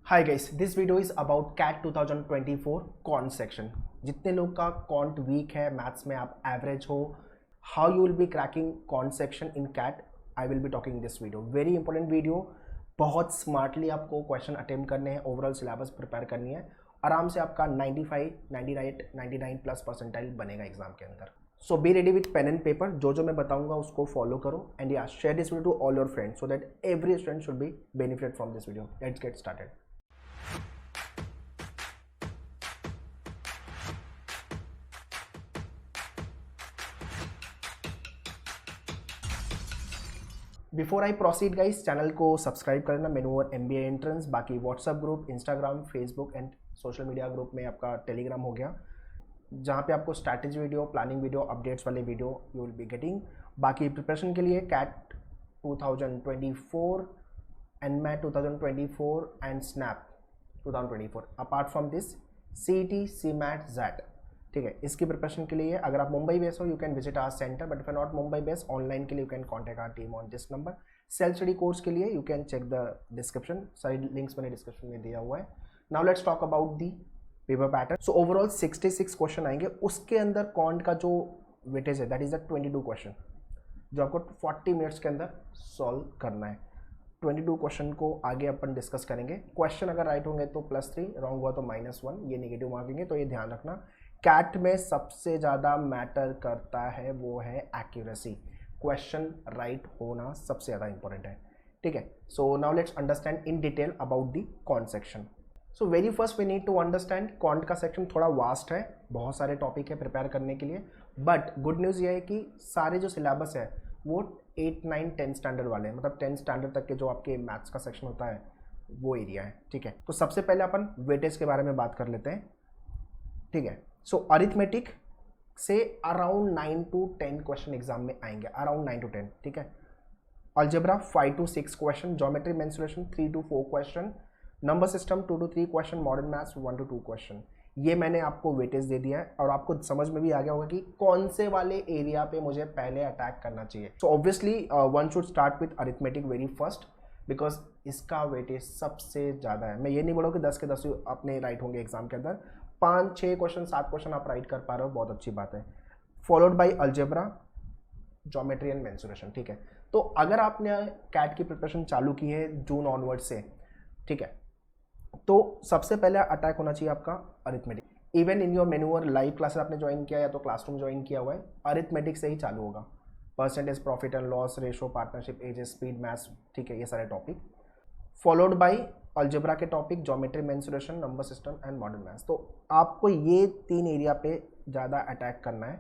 Hi guys, this video is about कैट 2024 quant section. जितने लोग का कॉन्ट वीक है, मैथ्स में आप एवरेज हो, how you will be cracking quant section in CAT, I will be talking this video. Very important video. बहुत smartly आपको क्वेश्चन अटेम्प्ट करने हैं, ओवरऑल सिलेबस प्रिपेयर करनी है। आराम से आपका 95, 98, 99 प्लस परसेंटाइल बनेगा एग्जाम के अंदर। So be ready with pen and paper. जो मैं बताऊंगा उसको फॉलो करो एंड या share this video to all your friends so that every student should be benefit from this video. Let's get started. Before I proceed guys, channel को subscribe करना। मेनूवर MBA entrance, बाकी WhatsApp group, Instagram, Facebook and social media group में आपका Telegram हो गया, जहाँ पे आपको strategy video, planning video, updates वाले video you will be getting. बाकी प्रिपरेशन के लिए CAT 2024, NMAT 2024 and SNAP 2024। Apart from this CET, CMAT, ZAT, ठीक है। इसकी प्रिपरेशन के लिए अगर आप मुंबई बेस हो, you can visit our centre, but if not Mumbai base, online के लिए you can contact our team on this number. Self study course के लिए you can check the description, सारी लिंक्स मैंने डिस्क्रिप्शन में दिया हुआ है। Now let's talk about the paper pattern. So overall 66 question आएंगे। उसके अंदर कॉन्ट का जो वेटेज है दैट इज द 22 क्वेश्चन, जो आपको 40 मिनट्स के अंदर सॉल्व करना है। 22 क्वेश्चन को आगे अपन डिस्कस करेंगे। क्वेश्चन अगर राइट होंगे तो +3, रॉन्ग हुआ तो -1, ये नेगेटिव मार्किंग है, तो ये ध्यान रखना। कैट में सबसे ज़्यादा मैटर करता है वो है एक्यूरेसी। क्वेश्चन राइट होना सबसे ज़्यादा इंपॉर्टेंट है, ठीक है। So now let's understand in detail about the quant section. So very first we need to understand quant का सेक्शन थोड़ा वास्ट है, बहुत सारे टॉपिक है प्रिपेयर करने के लिए। बट गुड न्यूज़ ये है कि सारे जो सिलेबस है वो 8, 9, 10 स्टैंडर्ड वाले हैं, मतलब 10 स्टैंडर्ड तक के जो आपके मैथ्स का सेक्शन होता है वो एरिया है, ठीक है। तो सबसे पहले अपन वेटेज के बारे में बात कर लेते हैं, ठीक है। सो अरिथमेटिक से अराउंड 9 to 10 क्वेश्चन एग्जाम में आएंगे, अराउंड 9 to 10, ठीक है। Algebra 5 to 6 question, geometry mensuration 3 to 4 question, number system 2 to 3 question, modern maths 1 to 2 question. ये मैंने आपको वेटेज दे दिया है और आपको समझ में भी आ गया होगा कि कौन से वाले एरिया पे मुझे पहले अटैक करना चाहिए। So obviously one should start with arithmetic very first, because इसका वेटेज सबसे ज़्यादा है। मैं ये नहीं बोलूँ कि 10 के 10 अपने राइट होंगे एग्जाम के अंदर, 5, 6 क्वेश्चन, 7 क्वेश्चन आप राइट कर पा रहे हो, बहुत अच्छी बात है। Followed by algebra, geometry and mensuration, ठीक है। तो अगर आपने कैट की प्रिपरेशन चालू की है जून ऑनवर्ड से, ठीक है, तो सबसे पहले अटैक होना चाहिए आपका अरिथमेटिक। इवन इन योर मेन्यूअर लाइव क्लासेस आपने ज्वाइन किया या तो क्लासरूम ज्वाइन किया हुआ है, अरिथमेटिक से ही चालू होगा। Percentage, profit and loss, ratio, partnership, ages, speed, maths, ठीक है, ये सारे टॉपिक। फॉलोड बाई अलजेब्रा के topic, geometry, mensuration, number system and modern maths. तो आपको ये 3 एरिया पे ज़्यादा अटैक करना है,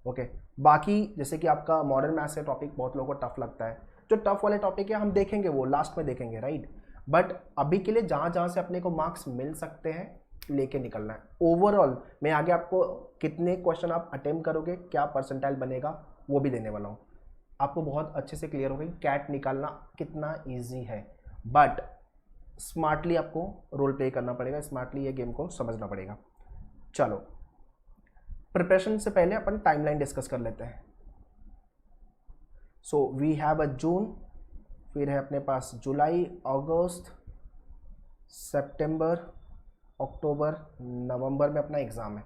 ओके। बाकी जैसे कि आपका मॉडर्न मैथ्स का टॉपिक बहुत लोगों को टफ लगता है, जो टफ वाले टॉपिक है हम देखेंगे, वो लास्ट में देखेंगे, राइट। बट अभी के लिए जहाँ जहाँ से अपने को मार्क्स मिल सकते हैं लेके निकलना है। ओवरऑल मैं आगे आपको कितने क्वेश्चन आप अटेम्प्ट करोगे, क्या परसेंटाइल बनेगा, वो भी देने वाला हूँ। आपको बहुत अच्छे से क्लियर होगा कि कैट निकालना कितना ईजी है, बट स्मार्टली आपको रोल प्ले करना पड़ेगा, स्मार्टली ये गेम को समझना पड़ेगा। चलो, प्रिपरेशन से पहले अपन टाइमलाइन डिस्कस कर लेते हैं। सो वी हैव अ जून, फिर है अपने पास जुलाई, अगस्त, सितंबर, अक्टूबर, नवंबर में अपना एग्ज़ाम है,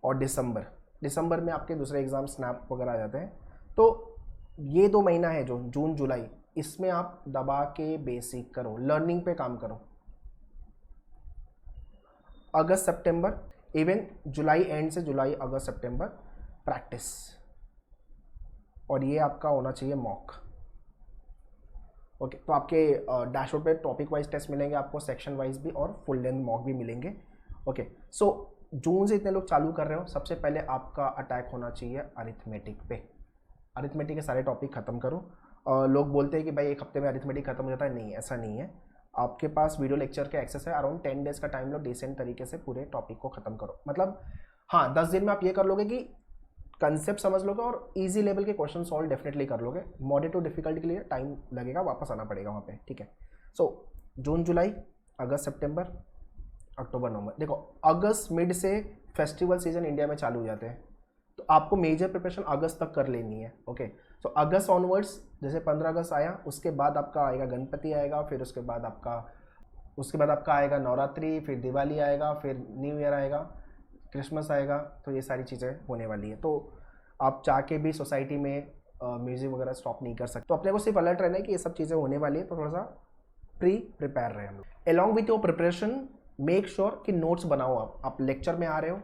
और दिसंबर में आपके दूसरे एग्ज़ाम स्नैप वगैरह आ जाते हैं। तो ये 2 महीना है जो जून जुलाई, इसमें आप दबा के बेसिक करो, लर्निंग पे काम करो। अगस्त सितंबर, इवन जुलाई एंड से जुलाई, अगस्त, सितंबर प्रैक्टिस, और ये आपका होना चाहिए मॉक, ओके। तो आपके डैशबोर्ड पे टॉपिक वाइज टेस्ट मिलेंगे आपको, सेक्शन वाइज भी, और फुल लेंथ मॉक भी मिलेंगे, ओके। सो जून से इतने लोग चालू कर रहे हो, सबसे पहले आपका अटैक होना चाहिए अरिथमेटिक पे। अरिथमेटिक के सारे टॉपिक खत्म करो। लोग बोलते हैं कि भाई 1 हफ्ते में अरिथमेटिक खत्म हो जाता है, नहीं, ऐसा नहीं है। आपके पास वीडियो लेक्चर के एक्सेस है, अराउंड 10 डेज का टाइम लो, डिसेंट तरीके से पूरे टॉपिक को खत्म करो। मतलब हाँ, 10 दिन में आप ये कर लोगे कि कंसेप्ट समझ लोगे और इजी लेवल के क्वेश्चन सॉल्व डेफिनेटली कर लोगे। मॉडरेट टू डिफिकल्टी के लिए टाइम लगेगा, वापस आना पड़ेगा वहाँ पे, ठीक है। सो जून जुलाई, अगस्त सितंबर, अक्टूबर नवंबर। देखो, अगस्त मिड से फेस्टिवल सीजन इंडिया में चालू हो जाते हैं, तो आपको मेजर प्रिपरेशन अगस्त तक कर लेनी है, ओके। सो अगस्त ऑनवर्ड्स, जैसे 15 अगस्त आया, उसके बाद आपका आएगा गणपति आएगा, फिर उसके बाद आपका उसके बाद आपका आएगा नवरात्रि, फिर दिवाली आएगा, फिर न्यू ईयर आएगा, क्रिसमस आएगा, तो ये सारी चीज़ें होने वाली है। तो आप चाह के भी सोसाइटी में म्यूज़िक वगैरह स्टॉप नहीं कर सकते। तो अपने को सिर्फ अलर्ट रहना है कि ये सब चीज़ें होने वाली है, तो थोड़ा सा प्रिपेयर रहे हम लोग। Along with your preparation make sure कि नोट्स बनाओ। आप लेक्चर में आ रहे हो,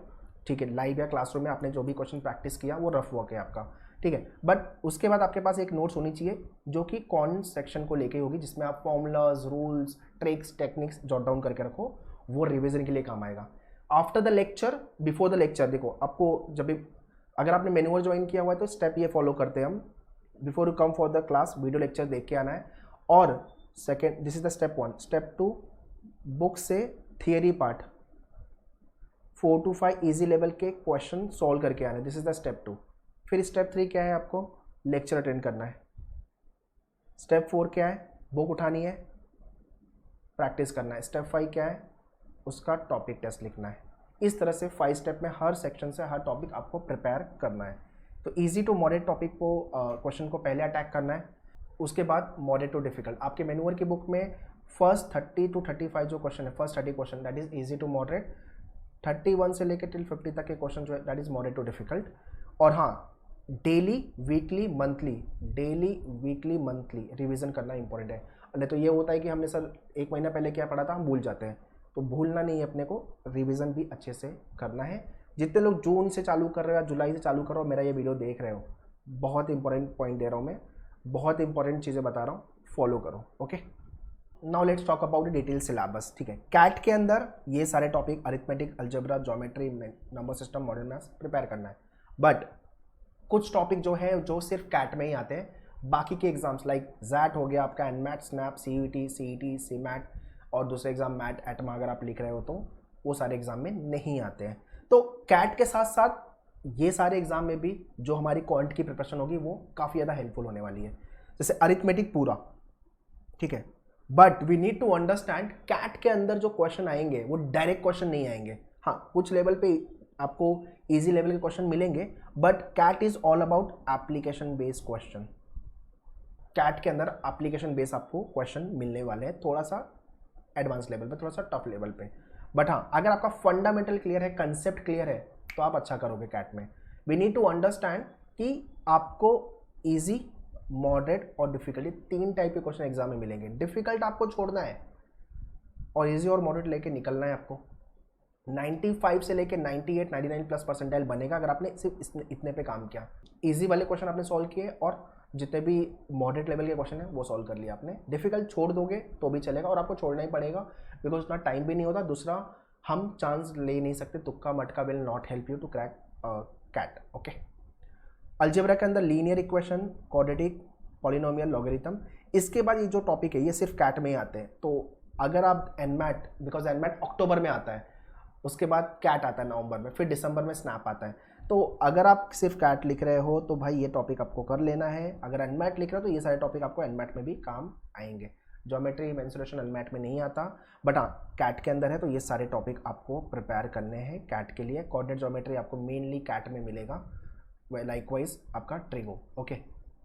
ठीक है, लाइव या क्लासरूम में आपने जो भी क्वेश्चन प्रैक्टिस किया वो रफ वर्क है आपका, ठीक है, बट उसके बाद आपके पास एक नोट्स होनी चाहिए जो कि कौन सेक्शन को लेके होगी, जिसमें आप formulas, rules, tricks, techniques jot down करके रखो, वो रिविजन के लिए काम आएगा। After the lecture, before the lecture, देखो आपको जब भी अगर आपने मैनुअल ज्वाइन किया हुआ है तो स्टेप ये फॉलो करते हैं हम, before you come for the class video lecture देख के आना है। और second, this is the step 1। Step 2, book से theory part 4 to 5 easy level के क्वेश्चन सॉल्व करके आने, दिस इज द स्टेप 2। फिर स्टेप 3 क्या है, आपको लेक्चर अटेंड करना है। स्टेप 4 क्या है, बुक उठानी है, प्रैक्टिस करना है। स्टेप 5 क्या है, उसका टॉपिक टेस्ट लिखना है। इस तरह से 5 स्टेप में हर सेक्शन से हर टॉपिक आपको प्रिपेयर करना है। तो इजी टू मॉडरेट टॉपिक को क्वेश्चन को पहले अटैक करना है, उसके बाद मॉडरेट टू डिफिकल्ट। आपके मैनुअल की बुक में फर्स्ट 30 to 35 जो क्वेश्चन है, first 30 question that is easy to moderate, 31 से लेकर टिल 50 तक के क्वेश्चन जो है that is moderate to difficult. और हाँ, डेली वीकली मंथली रिवीजन करना इंपॉर्टेंट है। नहीं तो ये होता है कि हमने सर 1 महीना पहले क्या पढ़ा था हम भूल जाते हैं, तो भूलना नहीं है अपने को, रिवीजन भी अच्छे से करना है। जितने लोग जून से चालू कर रहे हो या जुलाई से चालू करो, मेरा ये वीडियो देख रहे हो, बहुत इंपॉर्टेंट पॉइंट दे रहा हूँ मैं, बहुत इंपॉर्टेंट चीज़ें बता रहा हूँ, फॉलो करो। Okay, now let's talk about the detail syllabus. ठीक है, कैट के अंदर ये सारे topic arithmetic, algebra, geometry, number system, modern maths prepare करना है। बट कुछ टॉपिक जो है जो सिर्फ कैट में ही आते हैं, बाकी के एग्जाम्स लाइक जैट हो गया आपका, NMAT, SNAP, CUET, CET, CMAT और दूसरे एग्जाम मैट, एटमा अगर आप लिख रहे हो तो वो सारे एग्जाम में नहीं आते हैं। तो कैट के साथ साथ ये सारे एग्जाम में भी जो हमारी क्वांट की प्रिपरेशन होगी वो काफ़ी ज़्यादा हेल्पफुल होने वाली है। जैसे अरिथमेटिक पूरा, ठीक है, but we need to understand CAT के अंदर जो क्वेश्चन आएंगे वो डायरेक्ट क्वेश्चन नहीं आएंगे। हाँ, कुछ लेवल पे आपको इजी लेवल के क्वेश्चन मिलेंगे, but CAT is all about application based question. CAT के अंदर एप्लीकेशन बेस्ड आपको क्वेश्चन मिलने वाले हैं, थोड़ा सा एडवांस लेवल पे, थोड़ा सा टफ लेवल पे। बट हाँ, अगर आपका फंडामेंटल क्लियर है, कंसेप्ट क्लियर है, तो आप अच्छा करोगे कैट में। वी नीड टू अंडरस्टैंड कि आपको इजी, मॉडरेट और डिफिकल्ट 3 टाइप के क्वेश्चन एग्जाम में मिलेंगे। डिफिकल्ट आपको छोड़ना है और इजी और मॉडरेट लेके निकलना है आपको। 95 से लेके 98, 99 प्लस परसेंटाइल बनेगा अगर आपने सिर्फ इतने पे काम किया। इजी वाले क्वेश्चन आपने सॉल्व किए और जितने भी मॉडरेट लेवल के क्वेश्चन है वो सॉल्व कर लिया आपने। डिफिकल्ट छोड़ दोगे तो भी चलेगा और आपको छोड़ना ही पड़ेगा, बिकॉज उतना टाइम भी नहीं होता। दूसरा, हम चांस ले नहीं सकते, तुक्का मटका will not help you to crack CAT. Okay, algebra के अंदर linear equation, quadratic, polynomial, logarithm, इसके बाद ये जो टॉपिक है ये सिर्फ कैट में ही आते हैं। तो अगर आप एनमैट, बिकॉज एनमैट अक्टूबर में आता है, उसके बाद कैट आता है नवंबर में, फिर दिसंबर में स्नैप आता है। तो अगर आप सिर्फ कैट लिख रहे हो तो भाई ये टॉपिक आपको कर लेना है। अगर एनमैट लिख रहे हो तो ये सारे टॉपिक आपको एनमैट में भी काम आएंगे। ज्योमेट्री, मेंसुरेशन एनमैट में नहीं आता, बट हाँ कैट के अंदर है, तो ये सारे टॉपिक आपको प्रिपेयर करने हैं कैट के लिए। कोऑर्डिनेट ज्योमेट्री आपको मेनली कैट में मिलेगा, लाइकवाइज आपका ट्रिगो। ओके,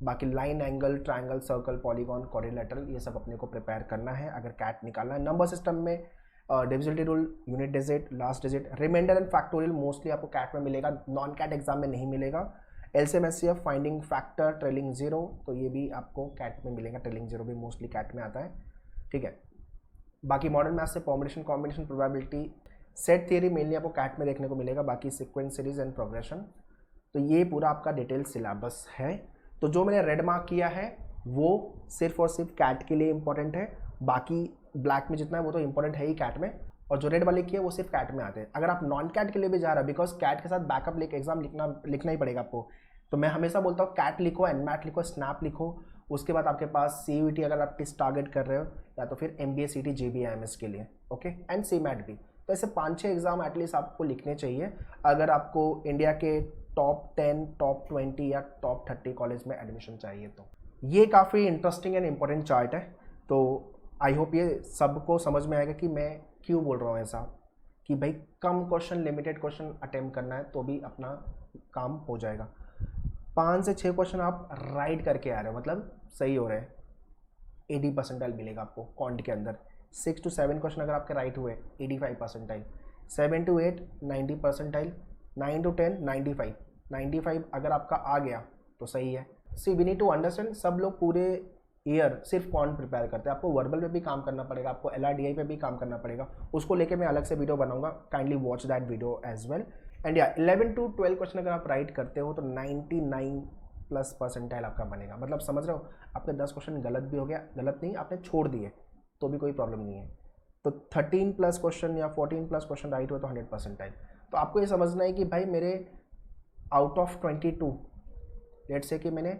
बाकी line, angle, triangle, circle, polygon, quadrilateral, ये सब अपने को प्रिपेयर करना है अगर कैट निकालना है। नंबर सिस्टम में divisibility rule, unit digit, last digit, remainder and factorial mostly आपको कैट में मिलेगा, नॉन कैट एग्जाम में नहीं मिलेगा। LCM, HCF, finding factor, trailing zero, तो ये भी आपको कैट में मिलेगा। ट्रेलिंग जीरो भी मोस्टली कैट में आता है, ठीक है। बाकी मॉडर्न मैथ से permutation, combination, probability, set theory mainly आपको कैट में देखने को मिलेगा। बाकी सीक्वेंस, सीरीज एंड प्रोग्रेशन, तो ये पूरा आपका डिटेल सिलेबस है। तो जो मैंने रेड मार्क किया है वो सिर्फ और सिर्फ कैट के लिए इंपॉर्टेंट है, बाकी ब्लैक में जितना है वो तो इंपॉर्टेंट है ही कैट में, और जो रेड वाले किए वो सिर्फ कैट में आते हैं। अगर आप नॉन कैट के लिए भी जा रहे हो, बिकॉज कैट के साथ बैकअप एग्जाम लिखना ही पड़ेगा आपको, तो मैं हमेशा बोलता हूँ कैट लिखो, एनमैट लिखो, स्नैप लिखो, उसके बाद आपके पास सीयूटी अगर आप किस टारगेट कर रहे हो, या तो फिर एमबीए, सीटी, जेबीआईएमएस के लिए, ओके, एंड सीमैट भी। तो ऐसे 5-6 एग्जाम एटलीस्ट आपको लिखने चाहिए अगर आपको इंडिया के टॉप 10, टॉप 20 या टॉप 30 कॉलेज में एडमिशन चाहिए। तो ये काफ़ी इंटरेस्टिंग एंड इम्पोर्टेंट चार्ट है। तो आई होप ये सबको समझ में आएगा कि मैं क्यों बोल रहा हूँ ऐसा, कि भाई कम क्वेश्चन, लिमिटेड क्वेश्चन अटेम्प्ट करना है तो भी अपना काम हो जाएगा। 5 से 6 क्वेश्चन आप राइट करके आ रहे हो, मतलब सही हो रहे हैं, 80 परसेंटाइल मिलेगा आपको क्वांट के अंदर। 6 to 7 क्वेश्चन अगर आपके राइट हुए 85 परसेंटाइल, 7 to 8 90 परसेंटाइल, 9 to 10 95 अगर आपका आ गया तो सही है। सी वी नीड टू अंडरस्टैंड, सब लोग पूरे ईयर सिर्फ कौन प्रिपेयर करते हैं, आपको वर्बल पे भी काम करना पड़ेगा, आपको LRDI पे भी काम करना पड़ेगा, उसको लेके मैं अलग से वीडियो बनाऊंगा, kindly watch that video as well. And या 11 to 12 क्वेश्चन अगर आप राइट करते हो तो 99 प्लस परसेंटाइल आपका बनेगा। मतलब समझ रहे हो, आपके 10 क्वेश्चन गलत भी हो गया, गलत नहीं आपने छोड़ दिए तो भी कोई प्रॉब्लम नहीं है, तो 13 प्लस क्वेश्चन या 14 प्लस क्वेश्चन राइट हुए तो 100 परसेंटाइल। तो आपको ये समझना है कि भाई मेरे आउट ऑफ 22 लेट से कि मैंने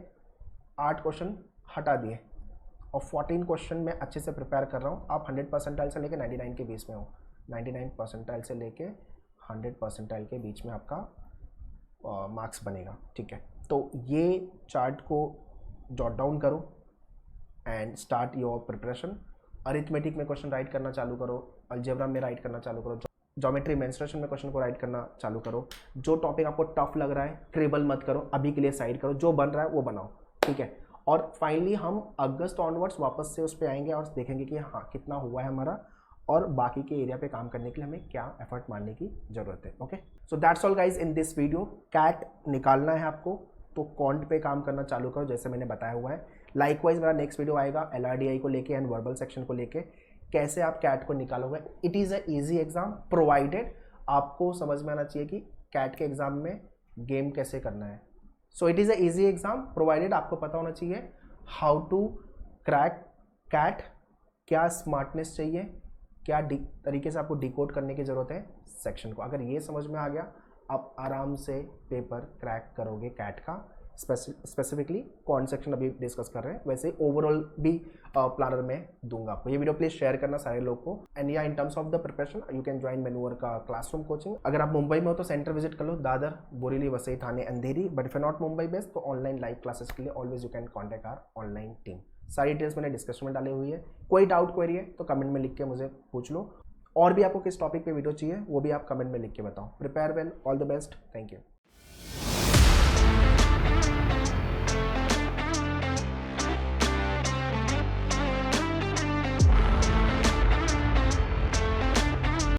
8 क्वेश्चन हटा दिए और 14 क्वेश्चन मैं अच्छे से प्रिपेयर कर रहा हूँ। आप 100 परसेंटाइल से लेके 99 के बीच में हो, 99 परसेंटाइल से लेके 100 परसेंटाइल के बीच में आपका मार्क्स बनेगा, ठीक है। तो ये चार्ट को जॉट डाउन करो and start your preparation. Arithmetic में क्वेश्चन राइट करना चालू करो, अलजेब्रा में राइट करना चालू करो, ज्योमेट्री मेंस्ट्रुएशन में क्वेश्चन को राइट करना चालू करो। जो टॉपिक आपको टफ लग रहा है ट्रिबल मत करो, अभी के लिए साइड करो, जो बन रहा है वो बनाओ, ठीक है। और फाइनली हम अगस्त ऑनवर्ड्स वापस से उस पर आएंगे और देखेंगे कि हाँ कितना हुआ है हमारा और बाकी के एरिया पे काम करने के लिए हमें क्या एफर्ट मारने की जरूरत है। Okay, so that's all guys in this video. CAT निकालना है आपको तो कॉन्ट पे काम करना चालू करो जैसे मैंने बताया हुआ है। लाइकवाइज मेरा नेक्स्ट वीडियो आएगा LRDI को लेके एंड वर्बल सेक्शन को लेके, कैसे आप कैट को निकालोगे। It is a easy exam provided आपको समझ में आना चाहिए कि कैट के एग्जाम में गेम कैसे करना है। So it is a easy exam provided आपको पता होना चाहिए हाउ टू क्रैक कैट, क्या स्मार्टनेस चाहिए, क्या तरीके से आपको डिकोड करने की ज़रूरत है सेक्शन को। अगर ये समझ में आ गया आप आराम से पेपर क्रैक करोगे कैट का। स्पेसिफिकली कौन सेक्शन अभी डिस्कस कर रहे हैं, वैसे ओवरऑल भी प्लानर में दूंगा आपको। ये वीडियो प्लीज शेयर करना सारे लोग को। एंड या in terms of the preparation you can join मेनूवर का क्लासरूम कोचिंग। अगर आप मुंबई में हो तो सेंटर विजिट कर लो, Dadar, Borivali, Vasai, Thane, Andheri. But if you not Mumbai based तो ऑनलाइन लाइव क्लासेस के लिए always you can contact our online team. सारी डिटेल्स मैंने डिस्क्रिप्शन में डाली हुई है। कोई डाउट क्वेरी है तो कमेंट में लिख के मुझे पूछ लो, और भी आपको किस टॉपिक पे वीडियो चाहिए वो भी आप कमेंट में लिख के बताओ। Prepare well, all the best, thank you.